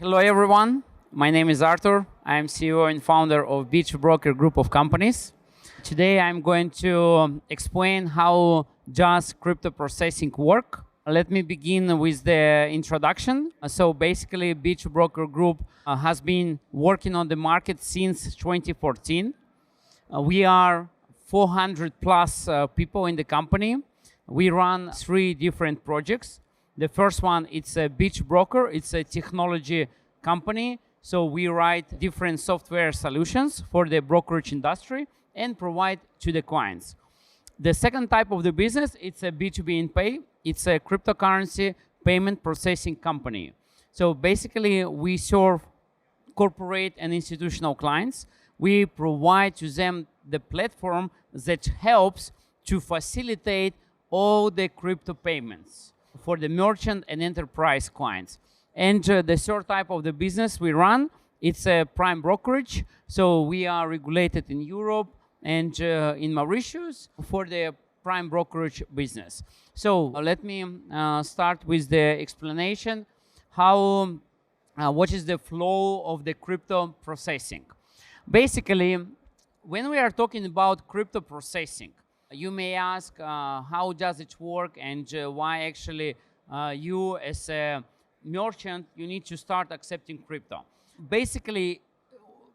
Hello everyone, my name is Arthur. I am CEO and founder of B2Broker Group of companies. Today I'm going to explain how does crypto processing work. Let me begin with the introduction. So basically B2Broker Group has been working on the market since 2014. We are 400 plus people in the company. We run 3 different projects. The first one, it's a B2Broker. It's a technology company. So we write different software solutions for the brokerage industry and provide to the clients. The second type of the business, it's a B2B in Pay. It's a cryptocurrency payment processing company. So basically, we serve corporate and institutional clients. We provide to them the platform that helps to facilitate all the crypto payments for the merchant and enterprise clients. And the third type of the business we run, it's a prime brokerage. So we are regulated in Europe and in Mauritius for the prime brokerage business. So let me start with the explanation how what is the flow of the crypto processing. Basically, when we are talking about crypto processing, you may ask how does it work and why actually you as a merchant, you need to start accepting crypto. Basically,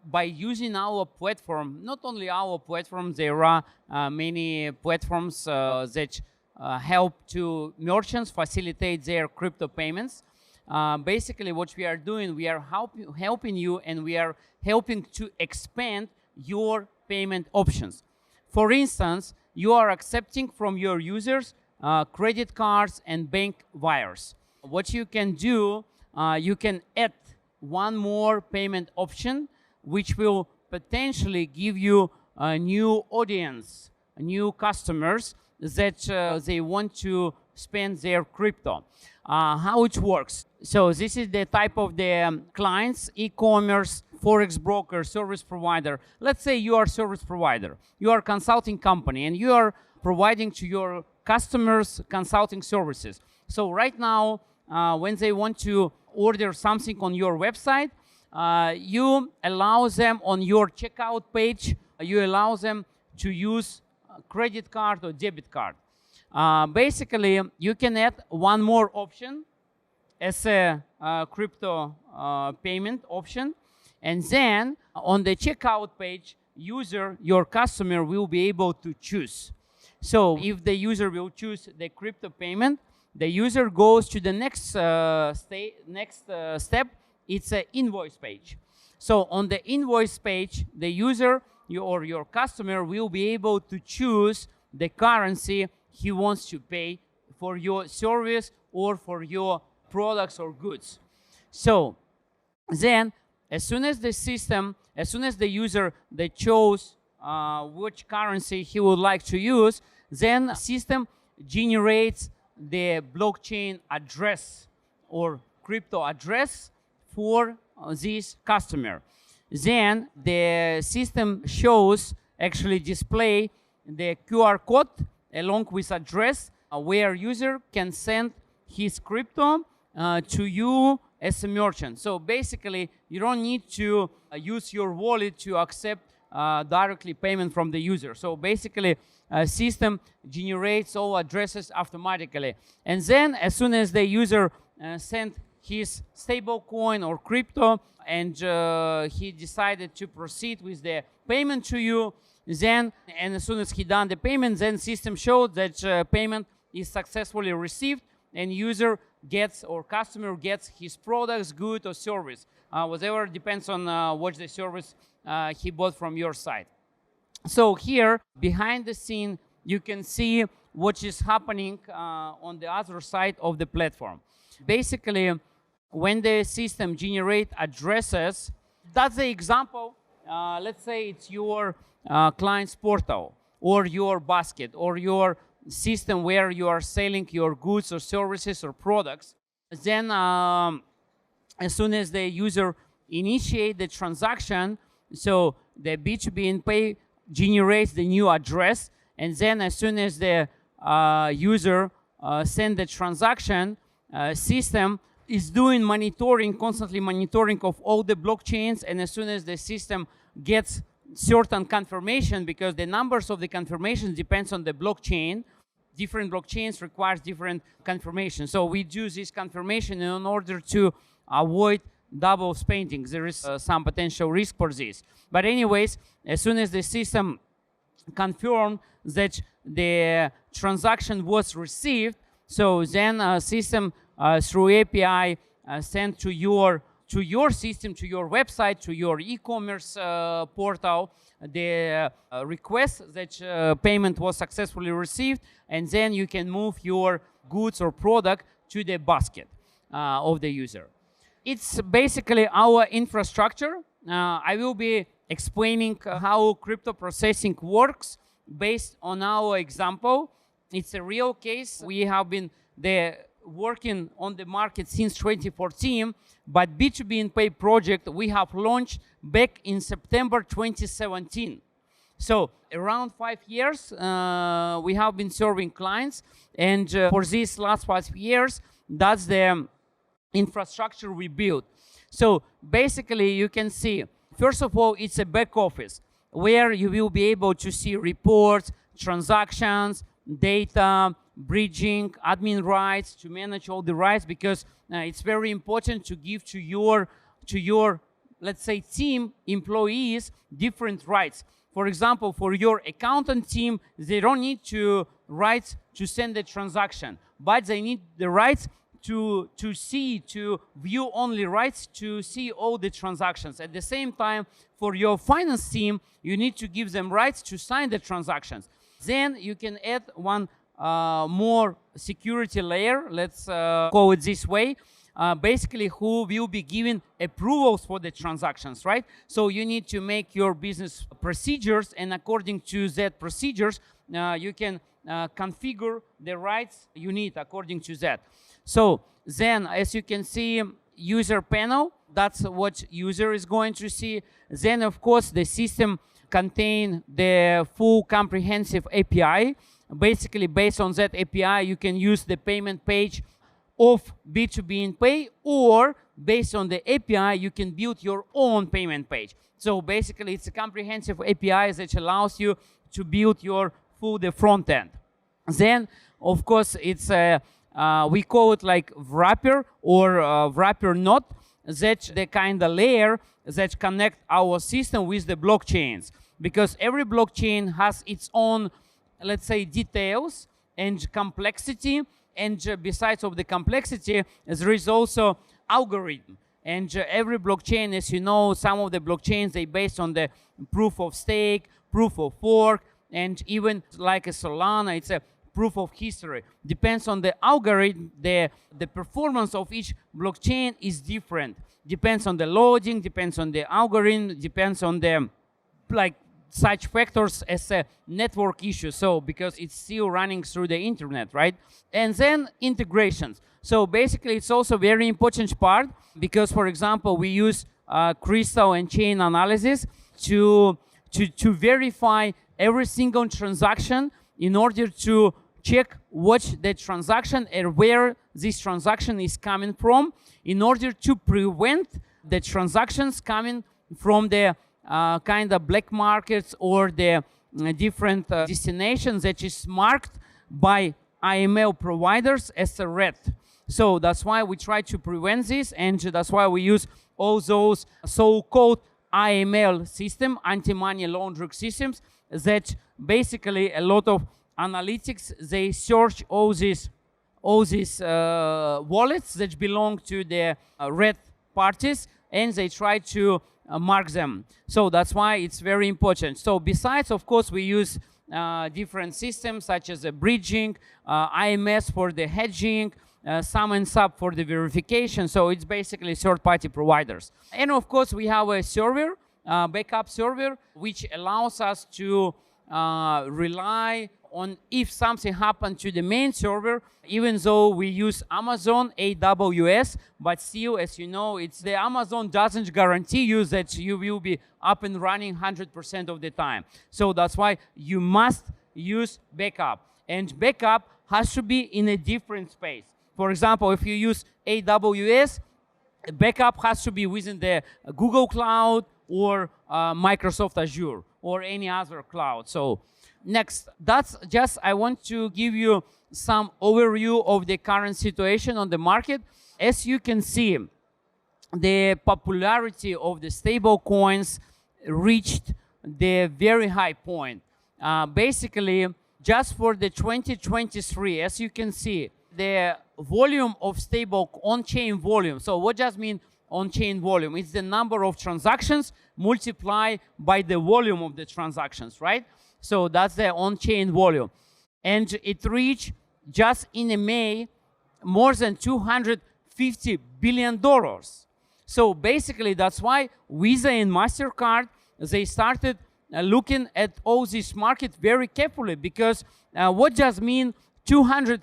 by using our platform, not only our platform, there are many platforms that help to merchants facilitate their crypto payments. Basically, what we are doing, we are helping you and we are helping to expand your payment options. For instance, you are accepting from your users credit cards and bank wires. What you can do, you can add one more payment option, which will potentially give you a new audience, new customers that they want to spend their crypto. How it works. So this is the type of the clients, e-commerce, forex broker, service provider. Let's say you are a service provider. You are a consulting company and you are providing to your customers consulting services. So right now, when they want to order something on your website, you allow them on your checkout page, you allow them to use a credit card or debit card. Basically, you can add one more option as a crypto payment option. And then on the checkout page, your customer will be able to choose. So if the user will choose the crypto payment, the user goes to the next step. It's an invoice page. So on the invoice page, the user or your customer will be able to choose the currency he wants to pay for your service or for your products or goods. So then, as soon as the user chose which currency he would like to use, then the system generates the blockchain address or crypto address for this customer. Then the system display the QR code along with address where user can send his crypto to you as a merchant. So basically, you don't need to use your wallet to accept directly payment from the user. So basically, system generates all addresses automatically. And then as soon as the user sent his stablecoin or crypto and he decided to proceed with the payment to you, and as soon as he done the payment, then system showed that payment is successfully received and user gets or customer gets his products, good or service. Whatever depends on what the service he bought from your side. So here, behind the scene, you can see what is happening on the other side of the platform. Basically, when the system generates addresses, that's the example. Let's say it's your client's portal or your basket or your system where you are selling your goods or services or products. Then as soon as the user initiate the transaction, so the B2B in Pay generates the new address, and then as soon as the user send the transaction, system is doing monitoring, constantly monitoring of all the blockchains, and as soon as the system gets certain confirmation, because the numbers of the confirmations depends on the blockchain, different blockchains requires different confirmation. So we do this confirmation in order to avoid double spending. There is some potential risk for this. But anyways, as soon as the system confirmed that the transaction was received, so then system through API sent to your system, to your website, to your e-commerce portal, the request that payment was successfully received, and then you can move your goods or product to the basket of the user. It's basically our infrastructure. I will be explaining how crypto processing works based on our example. It's a real case. We have been working on the market since 2014, but B2B and Pay project we have launched back in September 2017. So around 5 years we have been serving clients, and for these last 5 years, that's the infrastructure we built. So basically you can see, first of all, it's a back office where you will be able to see reports, transactions, data, bridging, admin rights, to manage all the rights, because it's very important to give to your let's say team employees different rights. For example, for your accountant team, they don't need to rights to send a transaction, but they need the rights to view only rights to see all the transactions. At the same time, for your finance team, you need to give them rights to sign the transactions. Then you can add one more security layer, let's call it this way, basically who will be giving approvals for the transactions, right? So you need to make your business procedures, and according to that procedures, you can configure the rights you need according to that. So then, as you can see, user panel, that's what user is going to see. Then, of course, the system contain the full comprehensive API. Basically, based on that API, you can use the payment page of B2B and Pay, or based on the API, you can build your own payment page. So basically, it's a comprehensive API that allows you to build your the front end. Then, of course, it's a we call it like wrapper or wrapper node. That's the kind of layer that connect our system with the blockchains, because every blockchain has its own, let's say, details and complexity, and besides of the complexity, there is also algorithm. And every blockchain, as you know, some of the blockchains, they based on the proof of stake, proof of work, and even like a Solana, it's a proof of history. Depends on the algorithm, the performance of each blockchain is different. Depends on the loading, depends on the algorithm, depends on the such factors as a network issue. So because it's still running through the internet, right? And then integrations. So basically, it's also very important part, because, for example, we use crystal and chain analysis to verify every single transaction in order to check what the transaction and where this transaction is coming from, in order to prevent the transactions coming from the kind of black markets or the different destinations that is marked by IML providers as a red. So that's why we try to prevent this, and that's why we use all those so-called IML system, anti-money laundering systems, that basically a lot of analytics, they search all these wallets that belong to the red parties, and they try to mark them. So that's why it's very important. So besides, of course, we use different systems such as bridging, IMS for the hedging, sum and sub for the verification. So it's basically third-party providers. And of course, we have a server, backup server, which allows us to rely on if something happened to the main server, even though we use Amazon AWS, but still, as you know, it's the Amazon doesn't guarantee you that you will be up and running 100% of the time. So that's why you must use backup, and backup has to be in a different space. For example, if you use AWS, backup has to be within the Google Cloud or Microsoft Azure or any other cloud. So next, that's just, I want to give you some overview of the current situation on the market. As you can see, the popularity of the stable coins reached the very high point. Basically, just for the 2023, as you can see, the volume of stable on-chain volume. So what does mean on-chain volume? It's the number of transactions multiplied by the volume of the transactions, right? So that's the on-chain volume. And it reached just in May more than $250 billion. So basically, that's why Visa and MasterCard, they started looking at all this market very carefully, because what does mean $250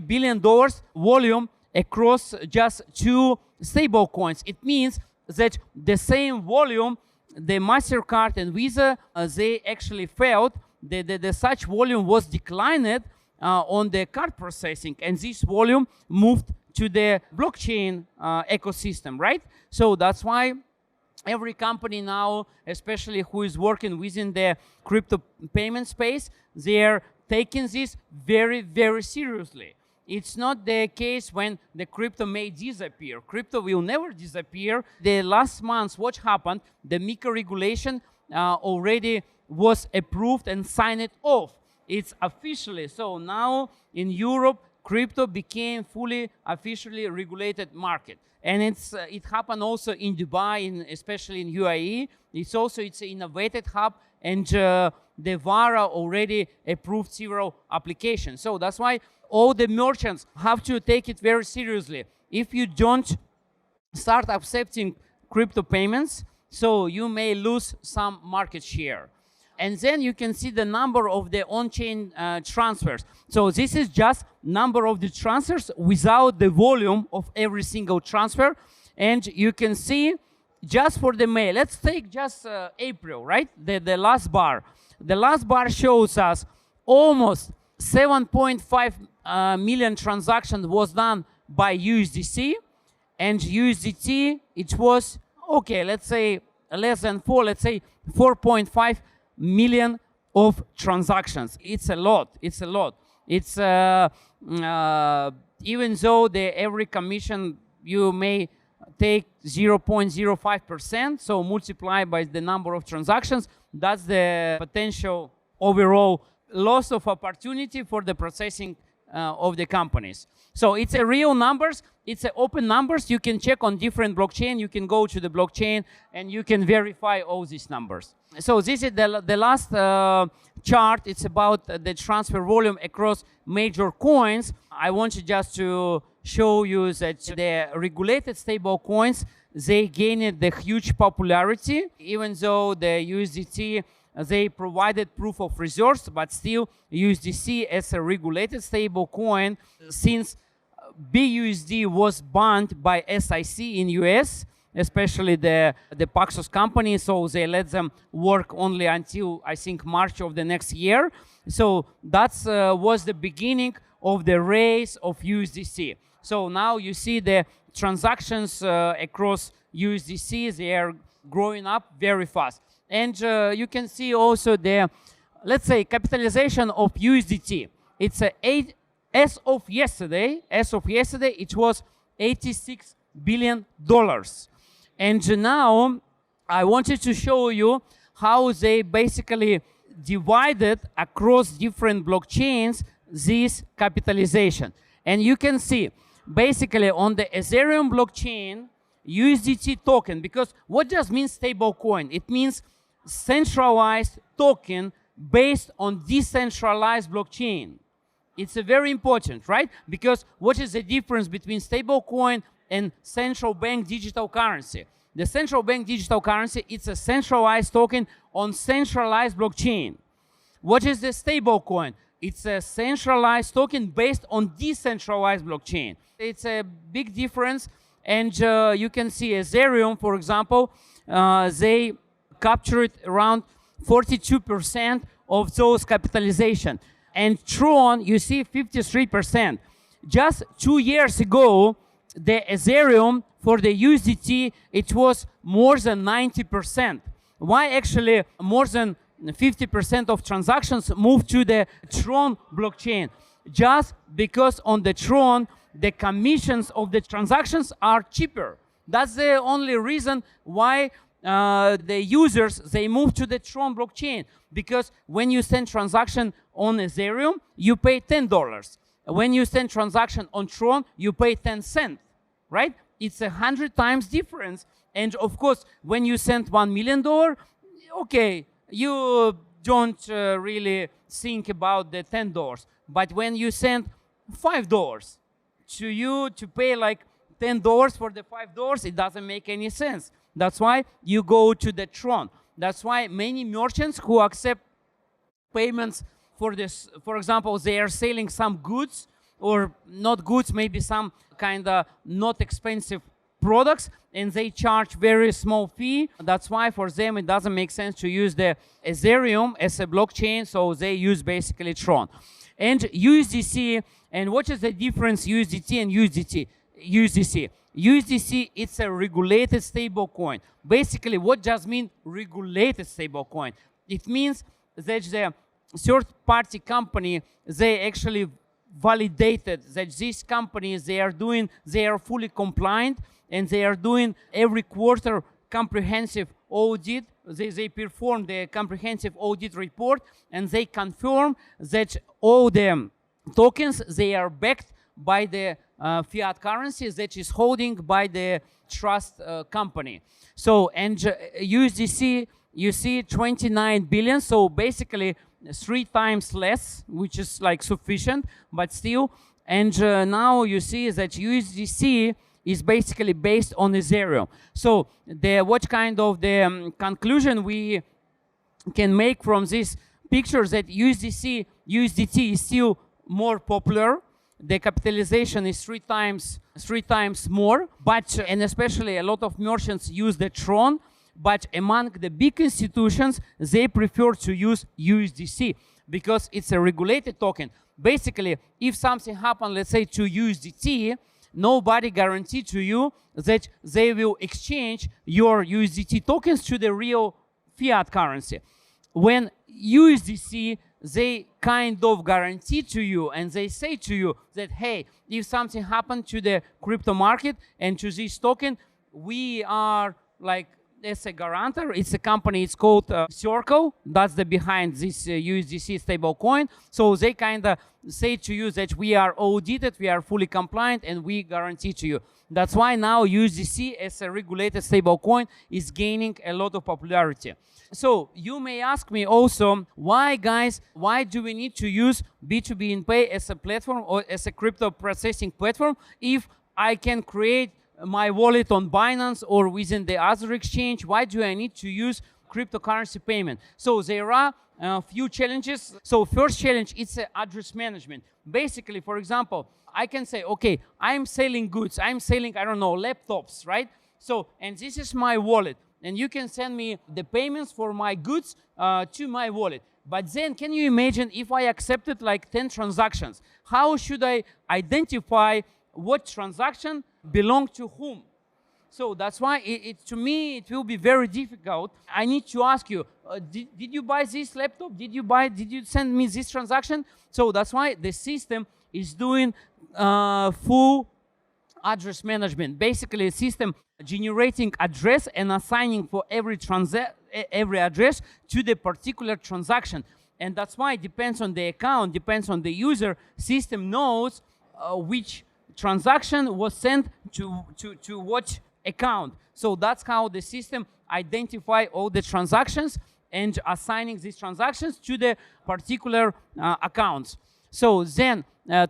billion volume across just two stable coins? It means that the same volume, the MasterCard and Visa, they actually felt that such volume was declined on the card processing, and this volume moved to the blockchain ecosystem, right? So that's why every company now, especially who is working within the crypto payment space, they're taking this very, very seriously. It's not the case when the crypto may disappear. Crypto will never disappear. The last month, what happened? The MiCA regulation already was approved and signed off. It's officially. So now in Europe, crypto became fully officially regulated market. And it happened also in Dubai, especially in UAE. It's an innovative hub, and the VARA already approved several applications. So that's why all the merchants have to take it very seriously. If you don't start accepting crypto payments, so you may lose some market share. And then you can see the number of the on-chain transfers. So this is just number of the transfers without the volume of every single transfer. And you can see just for the May, let's take just April, right? The last bar. The last bar shows us almost 7.5 million transactions was done by USDC. And USDT, it was, okay, let's say less than 4, let's say 4.5 million of transactions. It's a lot. It's a lot. It's even though every commission you may take 0.05%, so multiply by the number of transactions, that's the potential overall loss of opportunity for the processing of the companies. So it's a real numbers, it's a open numbers. You can check on different blockchain. You can go to the blockchain and you can verify all these numbers. So this is the last chart. It's about the transfer volume across major coins. I want you just to show you that the regulated stable coins, they gained the huge popularity, even though the USDT, they provided proof of reserves, but still USDC as a regulated stable coin, since BUSD was banned by SIC in US, especially the Paxos company, so they let them work only until, I think, March of the next year. So that was the beginning of the race of USDC. So now you see the transactions across USDC, they are growing up very fast. And you can see also the, let's say, capitalization of USDT. It's as of yesterday, it was $86 billion. And now I wanted to show you how they basically divided across different blockchains this capitalization. And you can see basically on the Ethereum blockchain, USDT token, because what does mean stable coin? It means centralized token based on decentralized blockchain. It's very important, right? Because what is the difference between stablecoin and central bank digital currency? The central bank digital currency, it's a centralized token on centralized blockchain. What is the stablecoin? It's a centralized token based on decentralized blockchain. It's a big difference, and you can see Ethereum, for example, they captured around 42% of those capitalization. And Tron, you see 53%. Just 2 years ago, the Ethereum for the USDT, it was more than 90%. Why actually more than 50% of transactions move to the Tron blockchain? Just because on the Tron, the commissions of the transactions are cheaper. That's the only reason why the users, they move to the Tron blockchain. Because when you send transaction on Ethereum, you pay $10. When you send transaction on Tron, you pay 10 cents, right? It's 100 times difference. And of course, when you send $1 million, okay, you don't really think about the $10. But when you send $5 to you to pay like $10 for the $5, it doesn't make any sense. That's why you go to the Tron. That's why many merchants who accept payments for this, for example, they are selling some goods or not goods, maybe some kind of not expensive products, and they charge very small fee. That's why for them it doesn't make sense to use the Ethereum as a blockchain, so they use basically Tron. And USDC, and what is the difference USDT and USDT? USDC, it's a regulated stable coin. Basically, what does mean regulated stable coin? It means that the third-party company, they actually validated that these companies, they are fully compliant, and they are doing every quarter comprehensive audit. They perform the comprehensive audit report, and they confirm that all the tokens, they are backed by the fiat currency that is holding by the trust company. So, and USDC, you see 29 billion, so basically 3 times less, which is like sufficient, but still. And now you see that USDC is basically based on Ethereum. So what kind of the conclusion we can make from this picture that USDT is still more popular. The capitalization is 3 times more, but and especially a lot of merchants use the Tron. But among the big institutions, they prefer to use USDC because it's a regulated token. Basically, if something happens, let's say to USDT, nobody guarantees to you that they will exchange your USDT tokens to the real fiat currency. When USDC, they kind of guarantee to you and they say to you that, hey, if something happened to the crypto market and to this token, we are like as a guarantor. It's a company, it's called Circle. That's the behind this USDC stable coin. So they kind of say to you that we are audited, we are fully compliant, and we guarantee to you. That's why now USDC as a regulated stable coin is gaining a lot of popularity. So you may ask me also, why guys, why do we need to use B2B in Pay as a platform or as a crypto processing platform if I can create my wallet on Binance or within the other exchange? Why do I need to use cryptocurrency payment? So there are a few challenges. So first challenge, it's address management. Basically, for example, I can say, okay, I'm selling goods. I'm selling, I don't know, laptops, right? So, and this is my wallet. And you can send me the payments for my goods to my wallet. But then can you imagine if I accepted like 10 transactions? How should I identify what transaction belong to whom? So that's why to me, it will be very difficult. I need to ask you, did you buy this laptop? Did you send me this transaction? So that's why the system is doing full address management. Basically, a system generating address and assigning for every address to the particular transaction. And that's why it depends on the account, depends on the user. System knows which transaction was sent to what account. So that's how the system identify all the transactions and assigning these transactions to the particular accounts. So then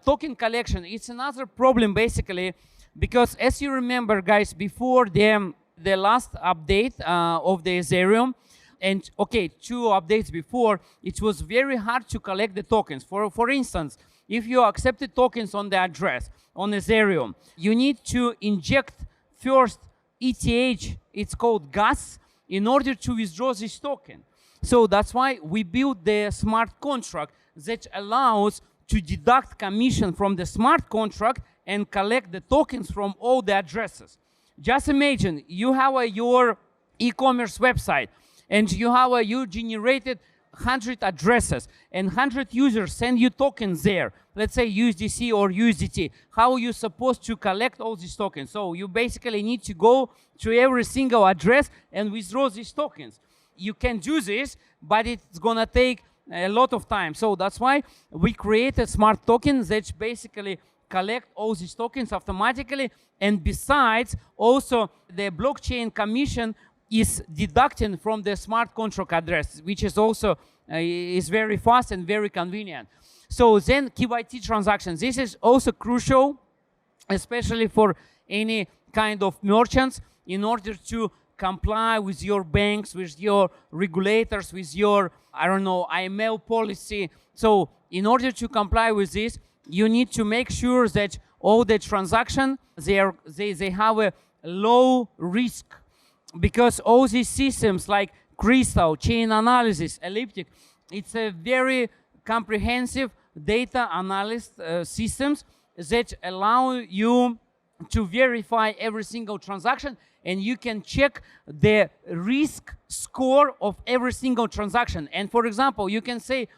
token collection, it's another problem basically, because as you remember guys, before the last update of the Ethereum, and okay, 2 updates before, it was very hard to collect the tokens. For instance, if you accepted tokens on the address on Ethereum, you need to inject first ETH, it's called gas, in order to withdraw this token. So that's why we built the smart contract that allows to deduct commission from the smart contract and collect the tokens from all the addresses. Just imagine you have your e-commerce website, and you generated 100 addresses, and 100 users send you tokens there, let's say USDC or USDT. How are you supposed to collect all these tokens? So you basically need to go to every single address and withdraw these tokens. You can do this, but it's gonna take a lot of time. So that's why we created smart tokens that basically collect all these tokens automatically, and besides, also the blockchain commission is deducting from the smart contract address, which is also is very fast and very convenient. So then KYT transactions, this is also crucial, especially for any kind of merchants, in order to comply with your banks, with your regulators, with your, I don't know, IML policy. So in order to comply with this, you need to make sure that all the transactions, they have a low risk, because all these systems like Crystal, chain analysis, Elliptic, it's a very comprehensive data analysis systems that allow you to verify every single transaction, and you can check the risk score of every single transaction. And for example, you can set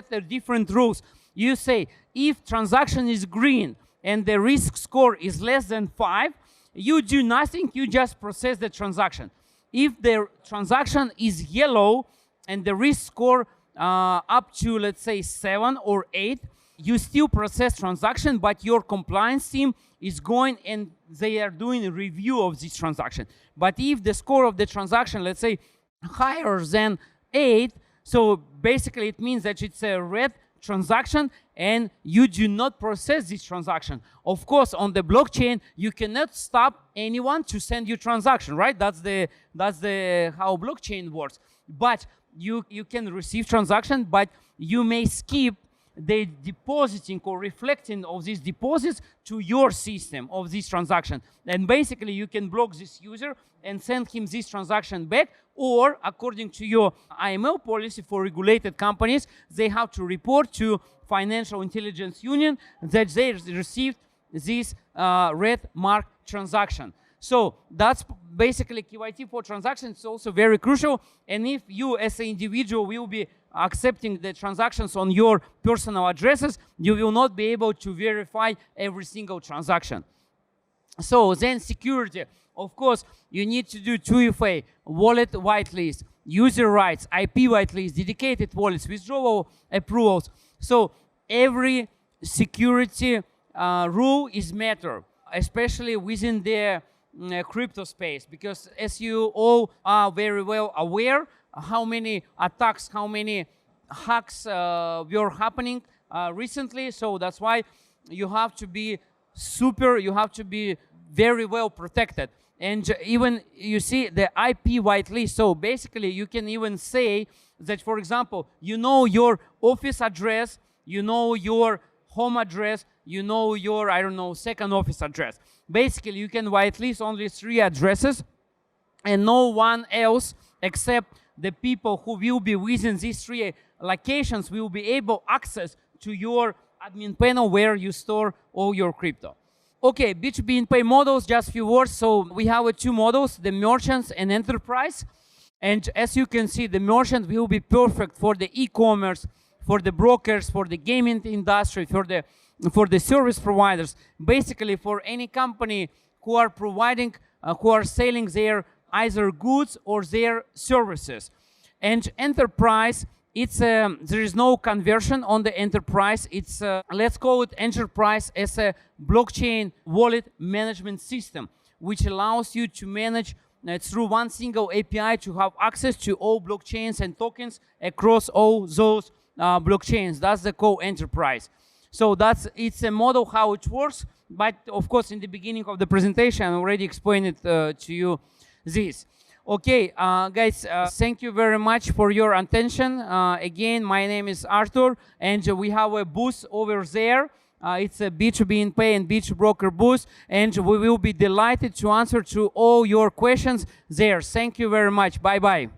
the different rules. You say, if transaction is green and the risk score is less than 5, you do nothing, you just process the transaction. If the transaction is yellow and the risk score up to, let's say, 7 or 8, you still process transaction, but your compliance team is going and they are doing a review of this transaction. But if the score of the transaction, let's say, higher than 8, so basically it means that it's a red transaction and you do not process this transaction. Of course, on the blockchain, you cannot stop anyone to send you transaction, right? That's how blockchain works. But you can receive transaction, but you may skip the depositing or reflecting of these deposits to your system of this transaction. And basically, you can block this user and send him this transaction back, or according to your IML policy for regulated companies, they have to report to Financial Intelligence Union that they received this red mark transaction. So that's basically KYT for transactions. It's also very crucial. And if you as an individual will be accepting the transactions on your personal addresses, you will not be able to verify every single transaction. So then security. Of course, you need to do 2FA, wallet whitelist, user rights, IP whitelist, dedicated wallets, withdrawal approvals. So every security rule is matter, especially within the crypto space, because as you all are very well aware, how many attacks, how many hacks were happening recently. So that's why you have to be very well protected. And even you see the IP whitelist. So basically you can even say that, for example, you know your office address, you know your home address, you know your, I don't know, second office address. Basically, you can whitelist only 3 addresses, and no one else except the people who will be within these 3 locations will be able access to your admin panel where you store all your crypto. Okay, B2B Pay models, just a few words. So we have 2 models, the merchants and enterprise. And as you can see, the merchant will be perfect for the e-commerce, for the brokers, for the gaming industry, for the service providers, basically for any company who are providing, who are selling their either goods or their services. And enterprise, there is no conversion on the enterprise. It's let's call it enterprise as a blockchain wallet management system, which allows you to manage through one single API to have access to all blockchains and tokens across all those blockchains. That's the core enterprise. So it's a model how it works. But of course, in the beginning of the presentation, I already explained it to you this. Okay, guys, thank you very much for your attention. Again, my name is Arthur, and we have a booth over there. It's a B2B Pay and B2Broker booth, and we will be delighted to answer to all your questions there. Thank you very much. Bye-bye.